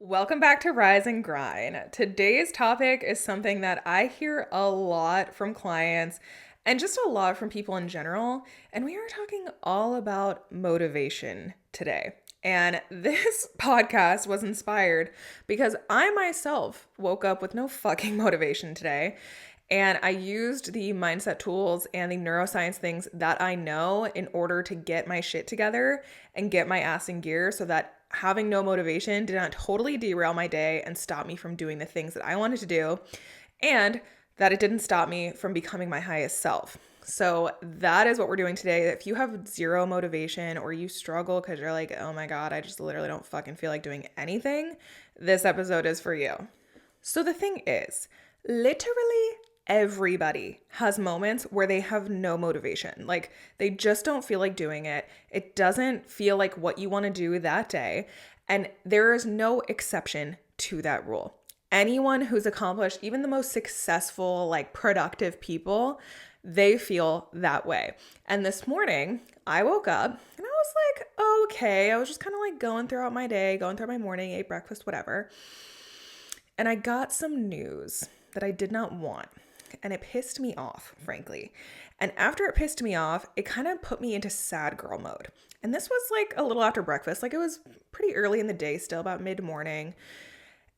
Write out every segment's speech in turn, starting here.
Welcome back to Rise and Grind. Today's topic is something that I hear a lot from clients and just a lot from people in general. And we are talking all about motivation today. And this podcast was inspired because I myself woke up with no fucking motivation today. And I used the mindset tools and the neuroscience things that I know in order to get my shit together and get my ass in gear so that having no motivation did not totally derail my day and stop me from doing the things that I wanted to do, and that it didn't stop me from becoming my highest self. So that is what we're doing today. If you have zero motivation or you struggle because you're like, oh my God, I just literally don't fucking feel like doing anything, this episode is for you. So the thing is, literally everybody has moments where they have no motivation. Like they just don't feel like doing it. It doesn't feel like what you want to do that day. And there is no exception to that rule. Anyone who's accomplished, even the most successful, like productive people, they feel that way. And this morning, I woke up and I was like, okay, I was just kind of like going throughout my day, going through my morning, ate breakfast, whatever. And I got some news that I did not want. And it pissed me off, frankly. And after it pissed me off, it kind of put me into sad girl mode. And this was like a little after breakfast. Like it was pretty early in the day still, about mid-morning.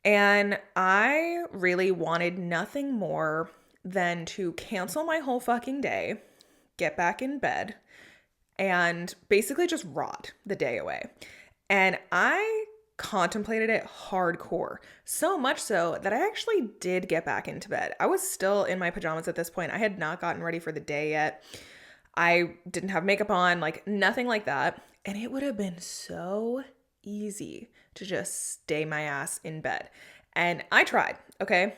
And I really wanted nothing more than to cancel my whole fucking day, get back in bed, and basically just rot the day away. And I contemplated it hardcore. So much so that I actually did get back into bed. I was still in my pajamas at this point. I had not gotten ready for the day yet. I didn't have makeup on, like nothing like that. And it would have been so easy to just stay my ass in bed. And I tried, okay?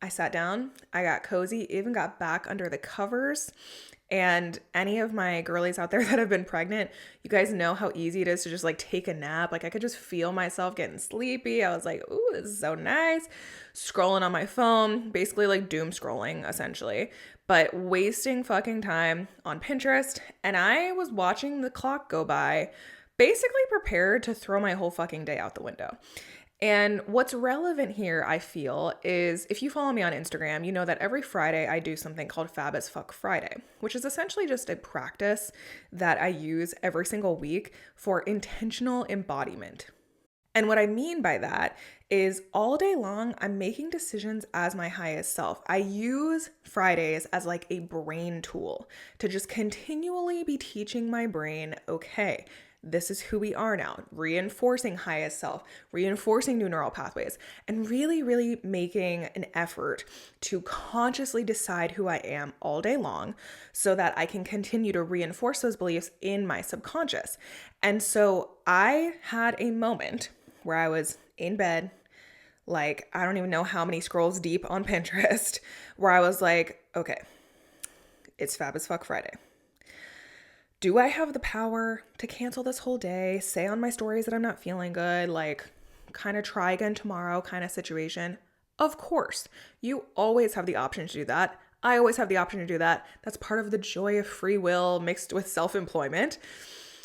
I sat down, I got cozy, even got back under the covers. And any of my girlies out there that have been pregnant, you guys know how easy it is to just like take a nap. Like I could just feel myself getting sleepy. I was like, ooh, this is so nice. Scrolling on my phone, basically like doom scrolling essentially, but wasting fucking time on Pinterest. And I was watching the clock go by, basically prepared to throw my whole fucking day out the window. And what's relevant here, I feel, is if you follow me on Instagram, you know that every Friday I do something called Fab as Fuck Friday, which is essentially just a practice that I use every single week for intentional embodiment. And what I mean by that is all day long, I'm making decisions as my highest self. I use Fridays as like a brain tool to just continually be teaching my brain, okay, this is who we are now, reinforcing highest self, reinforcing new neural pathways, and really, really making an effort to consciously decide who I am all day long so that I can continue to reinforce those beliefs in my subconscious. And so I had a moment where I was in bed, like I don't even know how many scrolls deep on Pinterest, where I was like, okay, it's Fab as Fuck Friday. Do I have the power to cancel this whole day, say on my stories that I'm not feeling good, like kind of try again tomorrow kind of situation? Of course, you always have the option to do that. I always have the option to do that. That's part of the joy of free will mixed with self-employment.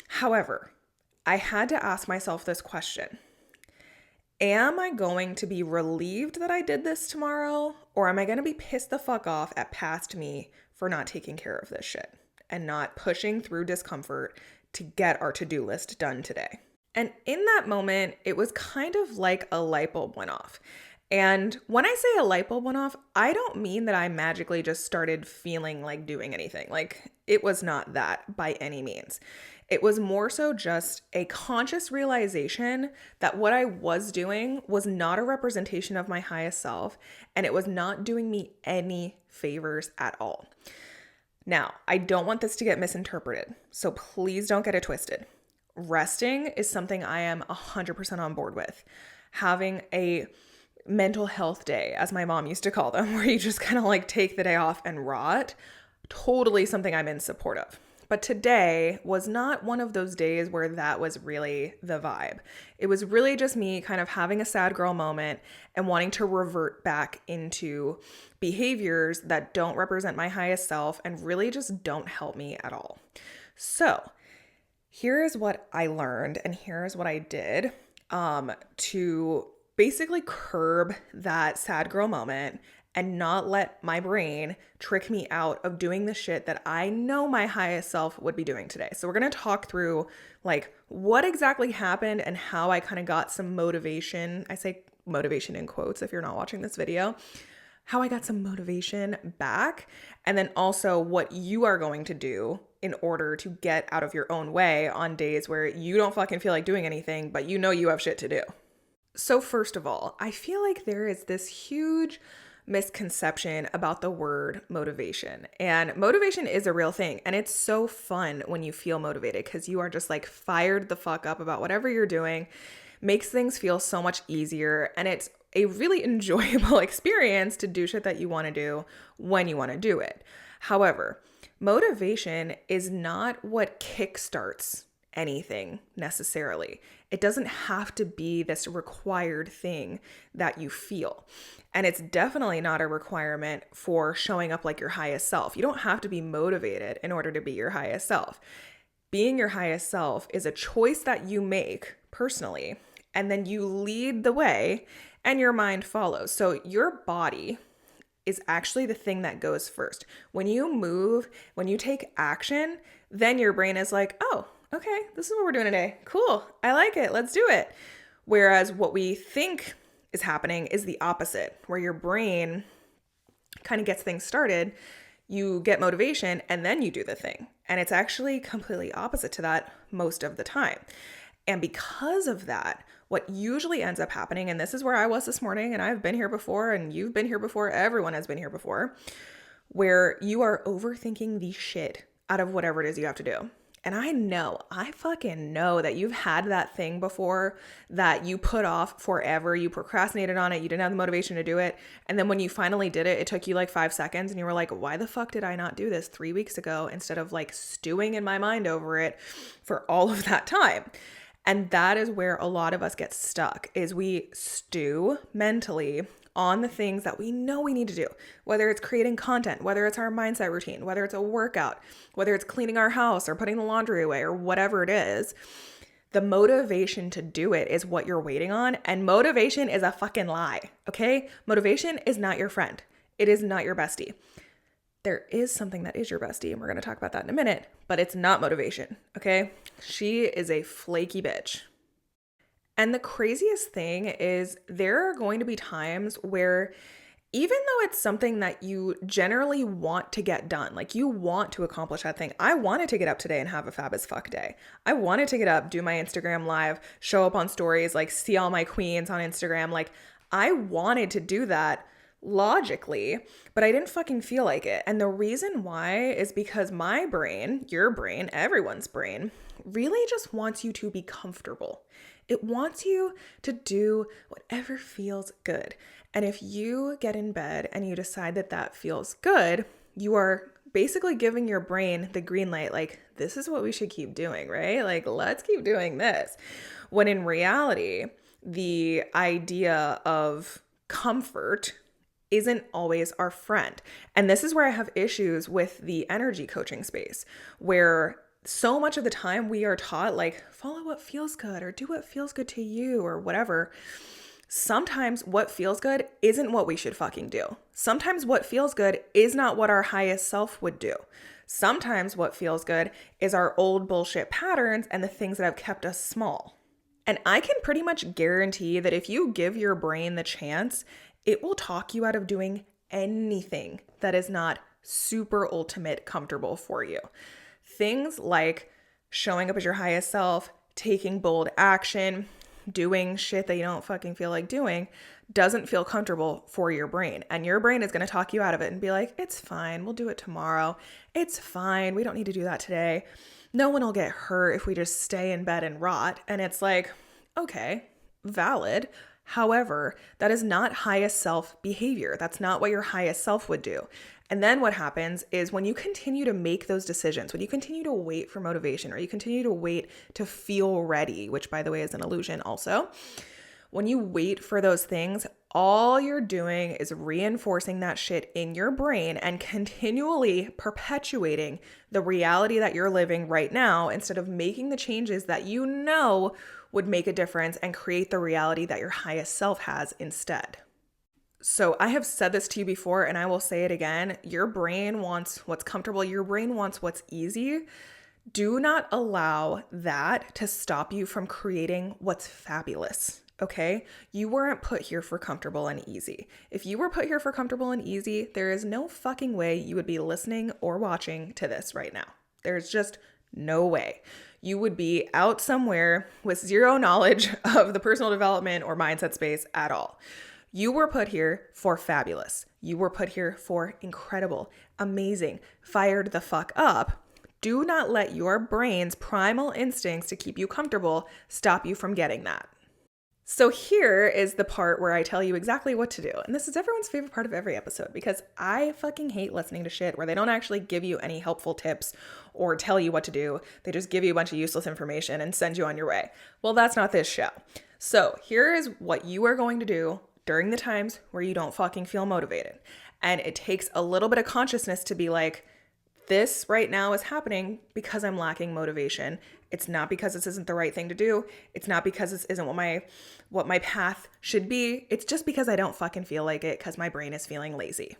However, I had to ask myself this question. Am I going to be relieved that I did this tomorrow? Or am I going to be pissed the fuck off at past me for not taking care of this shit and not pushing through discomfort to get our to-do list done today? And in that moment, it was kind of like a light bulb went off. And when I say a light bulb went off, I don't mean that I magically just started feeling like doing anything. Like it was not that by any means. It was more so just a conscious realization that what I was doing was not a representation of my highest self, and it was not doing me any favors at all. Now, I don't want this to get misinterpreted, so please don't get it twisted. Resting is something I am 100% on board with. Having a mental health day, as my mom used to call them, where you just kind of like take the day off and rot, totally something I'm in support of. But today was not one of those days where that was really the vibe. It was really just me kind of having a sad girl moment and wanting to revert back into behaviors that don't represent my highest self and really just don't help me at all. So here is what I learned and here is what I did to basically curb that sad girl moment and not let my brain trick me out of doing the shit that I know my highest self would be doing today. So we're going to talk through like what exactly happened and how I kind of got some motivation. I say motivation in quotes if you're not watching this video. How I got some motivation back, and then also what you are going to do in order to get out of your own way on days where you don't fucking feel like doing anything, but you know you have shit to do. So first of all, I feel like there is this huge misconception about the word motivation. And motivation is a real thing. And it's so fun when you feel motivated because you are just like fired the fuck up about whatever you're doing, makes things feel so much easier. And it's a really enjoyable experience to do shit that you want to do when you want to do it. However, motivation is not what kickstarts anything necessarily. It doesn't have to be this required thing that you feel. And it's definitely not a requirement for showing up like your highest self. You don't have to be motivated in order to be your highest self. Being your highest self is a choice that you make personally, and then you lead the way and your mind follows. So your body is actually the thing that goes first. When you move, when you take action, then your brain is like, oh, okay, this is what we're doing today. Cool. I like it. Let's do it. Whereas what we think is happening is the opposite, where your brain kind of gets things started, you get motivation, and then you do the thing. And it's actually completely opposite to that most of the time. And because of that, what usually ends up happening, and this is where I was this morning, and I've been here before, and you've been here before, everyone has been here before, where you are overthinking the shit out of whatever it is you have to do. And I fucking know that you've had that thing before that you put off forever. You procrastinated on it. You didn't have the motivation to do it. And then when you finally did it, it took you like 5 seconds and you were like, why the fuck did I not do this 3 weeks ago instead of like stewing in my mind over it for all of that time? And that is where a lot of us get stuck, is we stew mentally on the things that we know we need to do, whether it's creating content, whether it's our mindset routine, whether it's a workout, whether it's cleaning our house or putting the laundry away or whatever it is. The motivation to do it is what you're waiting on. And motivation is a fucking lie, okay? Motivation is not your friend. It is not your bestie. There is something that is your bestie, and we're going to talk about that in a minute, but it's not motivation, okay? She is a flaky bitch. And the craziest thing is there are going to be times where even though it's something that you generally want to get done, like you want to accomplish that thing. I wanted to get up today and have a fab as fuck day. I wanted to get up, do my Instagram live, show up on stories, like see all my queens on Instagram. Like I wanted to do that logically, but I didn't fucking feel like it. And the reason why is because my brain, your brain, everyone's brain, really just wants you to be comfortable. It wants you to do whatever feels good. And if you get in bed and you decide that that feels good, you are basically giving your brain the green light, like, this is what we should keep doing, right? Like, let's keep doing this. When in reality, the idea of comfort isn't always our friend. And this is where I have issues with the energy coaching space, where so much of the time we are taught like follow what feels good or do what feels good to you or whatever. Sometimes what feels good isn't what we should fucking do. Sometimes what feels good is not what our highest self would do. Sometimes what feels good is our old bullshit patterns and the things that have kept us small. And I can pretty much guarantee that if you give your brain the chance, it will talk you out of doing anything that is not super ultimate comfortable for you. Things like showing up as your highest self, taking bold action, doing shit that you don't fucking feel like doing doesn't feel comfortable for your brain. And your brain is going to talk you out of it and be like, it's fine. We'll do it tomorrow. It's fine. We don't need to do that today. No one will get hurt if we just stay in bed and rot. And it's like, okay, valid. However, that is not highest self behavior. That's not what your highest self would do. And then what happens is when you continue to make those decisions, when you continue to wait for motivation or you continue to wait to feel ready, which by the way is an illusion also, when you wait for those things, all you're doing is reinforcing that shit in your brain and continually perpetuating the reality that you're living right now instead of making the changes that you know would make a difference and create the reality that your highest self has instead. So I have said this to you before, and I will say it again. Your brain wants what's comfortable. Your brain wants what's easy. Do not allow that to stop you from creating what's fabulous. Okay? You weren't put here for comfortable and easy. If you were put here for comfortable and easy, there is no fucking way you would be listening or watching to this right now. There's just no way. You would be out somewhere with zero knowledge of the personal development or mindset space at all. You were put here for fabulous. You were put here for incredible, amazing, fired the fuck up. Do not let your brain's primal instincts to keep you comfortable stop you from getting that. So here is the part where I tell you exactly what to do. And this is everyone's favorite part of every episode because I fucking hate listening to shit where they don't actually give you any helpful tips or tell you what to do. They just give you a bunch of useless information and send you on your way. Well, that's not this show. So here is what you are going to do during the times where you don't fucking feel motivated. And it takes a little bit of consciousness to be like, this right now is happening because I'm lacking motivation. It's not because this isn't the right thing to do. It's not because this isn't what my path should be. It's just because I don't fucking feel like it because my brain is feeling lazy.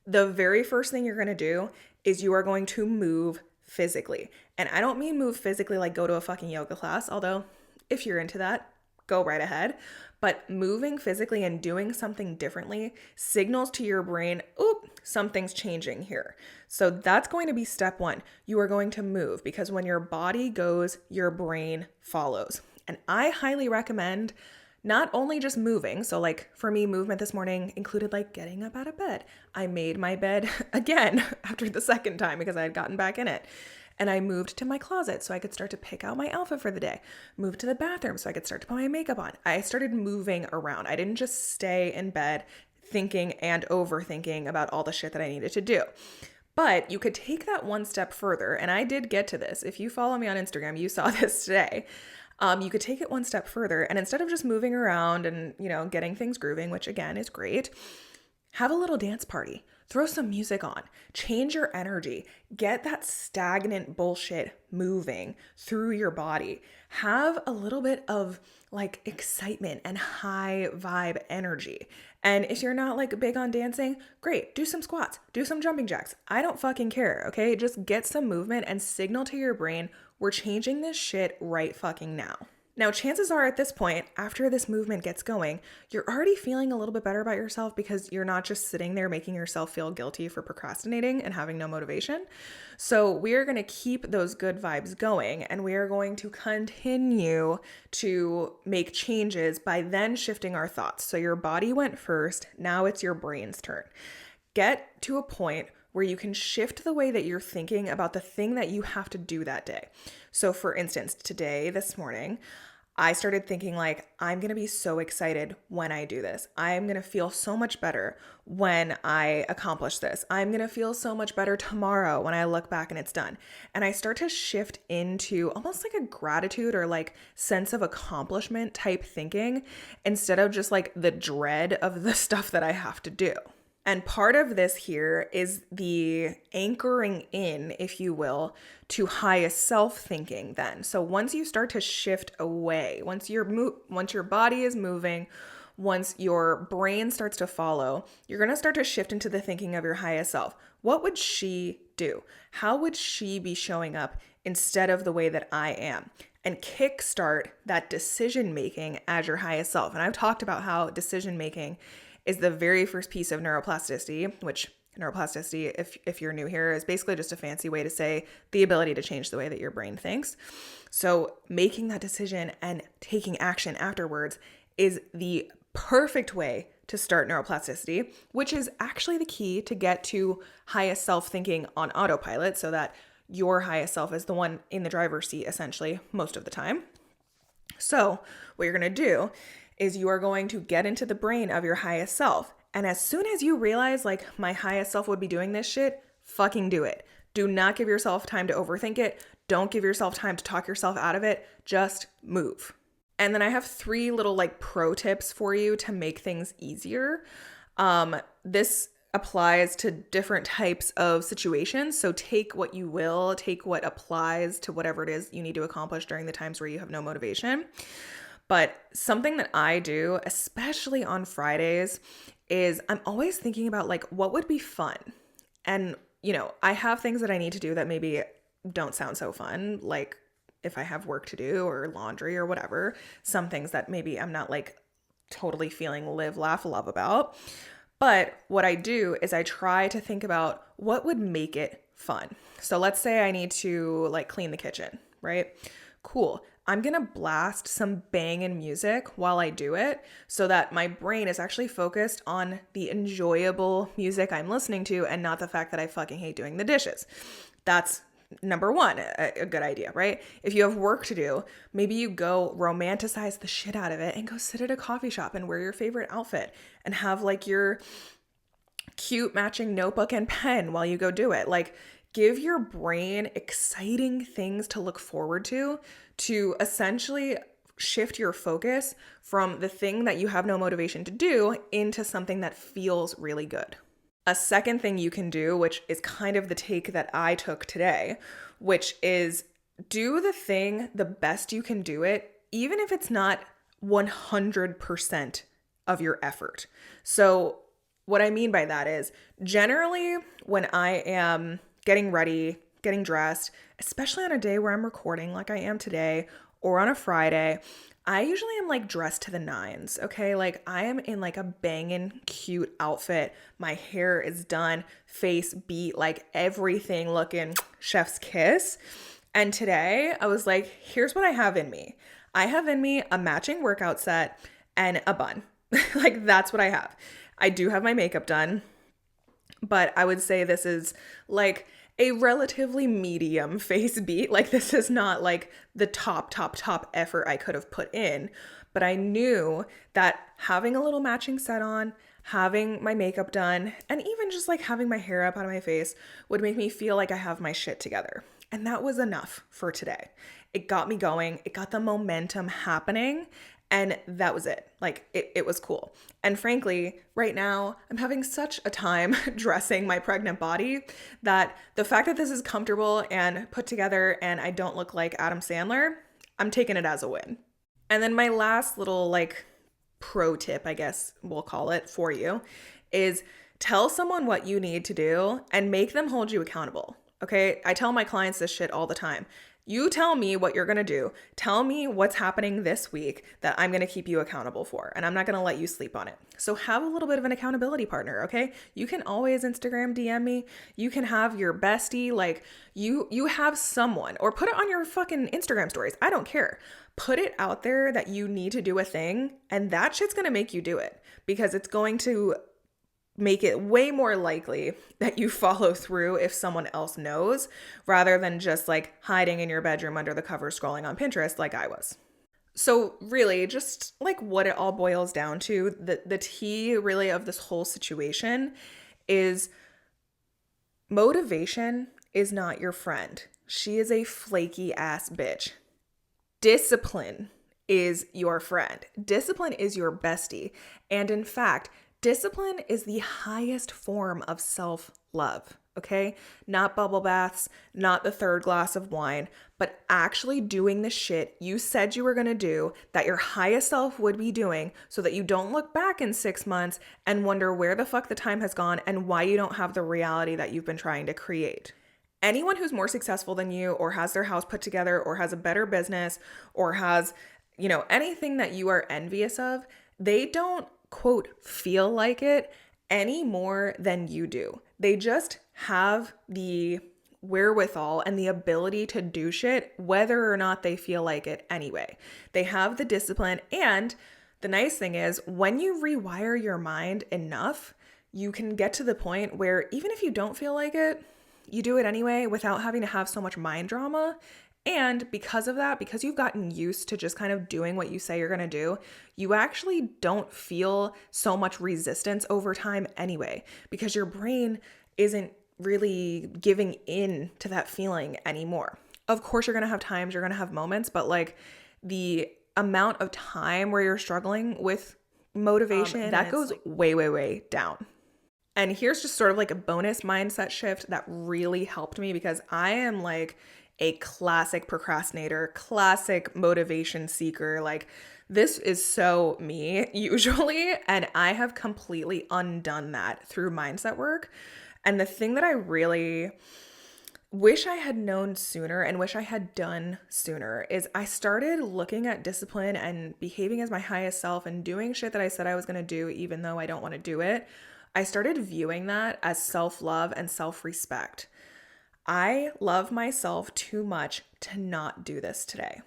The very first thing you're going to do is you are going to move physically. And I don't mean move physically like go to a fucking yoga class, although if you're into that, go right ahead. But moving physically and doing something differently signals to your brain, oop, something's changing here. So that's going to be step one. You are going to move because when your body goes, your brain follows. And I highly recommend not only just moving. So like for me, movement this morning included like getting up out of bed. I made my bed again after the second time because I had gotten back in it. And I moved to my closet so I could start to pick out my outfit for the day. Moved to the bathroom so I could start to put my makeup on. I started moving around. I didn't just stay in bed thinking and overthinking about all the shit that I needed to do. But you could take that one step further. And I did get to this. If you follow me on Instagram, you saw this today. You could take it one step further. And instead of just moving around and, getting things grooving, which again is great, have a little dance party. Throw some music on, change your energy, get that stagnant bullshit moving through your body. Have a little bit of like excitement and high vibe energy. And if you're not like big on dancing, great, do some squats, do some jumping jacks. I don't fucking care, okay? Just get some movement and signal to your brain, we're changing this shit right fucking now. Now, chances are at this point, after this movement gets going, you're already feeling a little bit better about yourself because you're not just sitting there making yourself feel guilty for procrastinating and having no motivation. So we are going to keep those good vibes going and we are going to continue to make changes by then shifting our thoughts. So your body went first, now it's your brain's turn. Get to a point where you can shift the way that you're thinking about the thing that you have to do that day. So for instance, this morning, I started thinking like, I'm going to be so excited when I do this. I'm going to feel so much better when I accomplish this. I'm going to feel so much better tomorrow when I look back and it's done. And I start to shift into almost like a gratitude or like sense of accomplishment type thinking instead of just like the dread of the stuff that I have to do. And part of this here is the anchoring in, if you will, to highest self thinking then. So once you start to shift away, once your body is moving, once your brain starts to follow, you're going to start to shift into the thinking of your highest self. What would she do? How would she be showing up instead of the way that I am? And kickstart that decision making as your highest self. And I've talked about how decision making is the very first piece of neuroplasticity, which neuroplasticity, if you're new here, is basically just a fancy way to say the ability to change the way that your brain thinks. So making that decision and taking action afterwards is the perfect way to start neuroplasticity, which is actually the key to get to highest self thinking on autopilot so that your highest self is the one in the driver's seat essentially most of the time. So what you're going to do is you are going to get into the brain of your highest self. And as soon as you realize like my highest self would be doing this shit, fucking do it. Do not give yourself time to overthink it. Don't give yourself time to talk yourself out of it. Just move. And then I have 3 little like pro tips for you to make things easier. This applies to different types of situations. So take what you will, take what applies to whatever it is you need to accomplish during the times where you have no motivation. But something that I do, especially on Fridays, is I'm always thinking about like what would be fun. And, I have things that I need to do that maybe don't sound so fun, like if I have work to do or laundry or whatever, some things that maybe I'm not like totally feeling live, laugh, love about. But what I do is I try to think about what would make it fun. So let's say I need to like clean the kitchen, right? Cool. I'm going to blast some banging music while I do it so that my brain is actually focused on the enjoyable music I'm listening to and not the fact that I fucking hate doing the dishes. That's number one, a good idea, right? If you have work to do, maybe you go romanticize the shit out of it and go sit at a coffee shop and wear your favorite outfit and have like your cute matching notebook and pen while you go do it. Like, give your brain exciting things to look forward to essentially shift your focus from the thing that you have no motivation to do into something that feels really good. A second thing you can do, which is kind of the take that I took today, which is do the thing the best you can do it, even if it's not 100% of your effort. So what I mean by that is generally when I am getting ready, getting dressed, especially on a day where I'm recording like I am today or on a Friday, I usually am like dressed to the nines, okay? Like I am in like a banging cute outfit. My hair is done, face beat, like everything looking chef's kiss. And today I was like, here's what I have in me. I have in me a matching workout set and a bun. Like that's what I have. I do have my makeup done, but I would say this is like a relatively medium face beat. Like this is not like the top effort I could have put in, but I knew that having a little matching set on, having my makeup done, and even just like having my hair up out of my face would make me feel like I have my shit together. And that was enough for today. It got me going. It got the momentum happening. And that was it. Like it was cool. And frankly, right now I'm having such a time dressing my pregnant body that the fact that this is comfortable and put together and I don't look like Adam Sandler, I'm taking it as a win. And then my last little like pro tip, I guess we'll call it for you, is tell someone what you need to do and make them hold you accountable. Okay. I tell my clients this shit all the time. You tell me what you're going to do. Tell me what's happening this week that I'm going to keep you accountable for, and I'm not going to let you sleep on it. So have a little bit of an accountability partner, okay? You can always Instagram DM me. You can have your bestie, like you have someone, or put it on your fucking Instagram stories. I don't care. Put it out there that you need to do a thing, and that shit's going to make you do it because it's going to make it way more likely that you follow through if someone else knows, rather than just like hiding in your bedroom under the covers scrolling on Pinterest like I was. So really just like what it all boils down to, the tea really of this whole situation is motivation is not your friend. She is a flaky ass bitch. Discipline is your friend. Discipline is your bestie. And in fact, discipline is the highest form of self-love, okay? Not bubble baths, not the third glass of wine, but actually doing the shit you said you were going to do that your highest self would be doing so that you don't look back in 6 months and wonder where the fuck the time has gone and why you don't have the reality that you've been trying to create. Anyone who's more successful than you or has their house put together or has a better business or has, anything that you are envious of, they don't quote, feel like it any more than you do. They just have the wherewithal and the ability to do shit whether or not they feel like it anyway. They have the discipline, and the nice thing is when you rewire your mind enough, you can get to the point where even if you don't feel like it, you do it anyway without having to have so much mind drama. And because of that, because you've gotten used to just kind of doing what you say you're going to do, you actually don't feel so much resistance over time anyway, because your brain isn't really giving in to that feeling anymore. Of course, you're going to have times, you're going to have moments, but like the amount of time where you're struggling with motivation, that goes way, way, way down. And here's just sort of like a bonus mindset shift that really helped me, because I am like a classic procrastinator, classic motivation seeker. Like, this is so me usually. And I have completely undone that through mindset work. And the thing that I really wish I had known sooner and wish I had done sooner is I started looking at discipline and behaving as my highest self and doing shit that I said I was going to do even though I don't want to do it. I started viewing that as self-love and self-respect. I love myself too much to not do this today.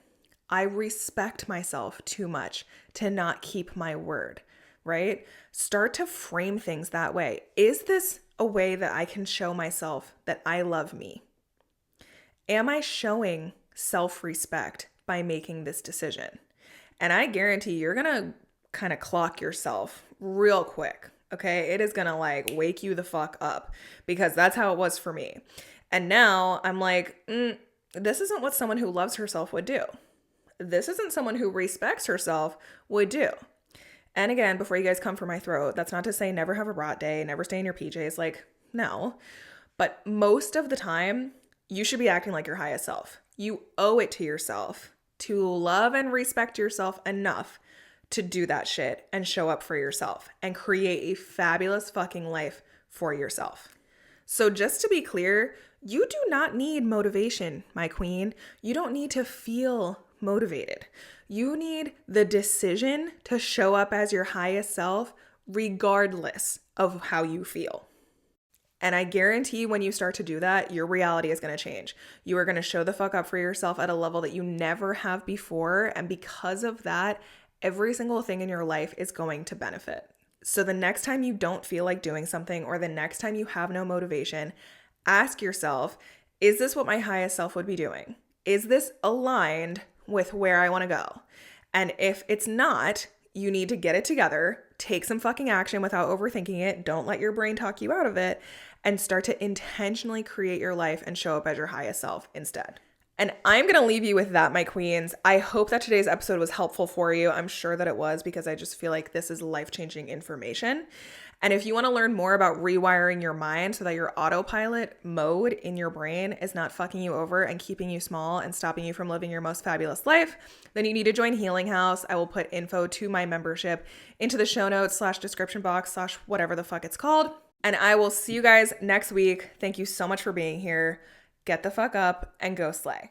I respect myself too much to not keep my word, right? Start to frame things that way. Is this a way that I can show myself that I love me? Am I showing self-respect by making this decision? And I guarantee you're going to kind of clock yourself real quick. Okay. It is going to like wake you the fuck up, because that's how it was for me. And now I'm like, this isn't what someone who loves herself would do. This isn't someone who respects herself would do. And again, before you guys come for my throat, that's not to say never have a rot day, never stay in your PJs. Like, no. But most of the time, you should be acting like your highest self. You owe it to yourself to love and respect yourself enough to do that shit and show up for yourself and create a fabulous fucking life for yourself. So just to be clear, you do not need motivation, my queen. You don't need to feel motivated. You need the decision to show up as your highest self regardless of how you feel. And I guarantee when you start to do that, your reality is going to change. You are going to show the fuck up for yourself at a level that you never have before. And because of that, every single thing in your life is going to benefit. So the next time you don't feel like doing something, or the next time you have no motivation, ask yourself, is this what my highest self would be doing? Is this aligned with where I want to go? And if it's not, you need to get it together, take some fucking action without overthinking it. Don't let your brain talk you out of it, and start to intentionally create your life and show up as your highest self instead. And I'm going to leave you with that, my queens. I hope that today's episode was helpful for you. I'm sure that it was, because I just feel like this is life-changing information. And if you want to learn more about rewiring your mind so that your autopilot mode in your brain is not fucking you over and keeping you small and stopping you from living your most fabulous life, then you need to join Healing House. I will put info to my membership into the show notes / description box / whatever the fuck it's called. And I will see you guys next week. Thank you so much for being here. Get the fuck up and go slay.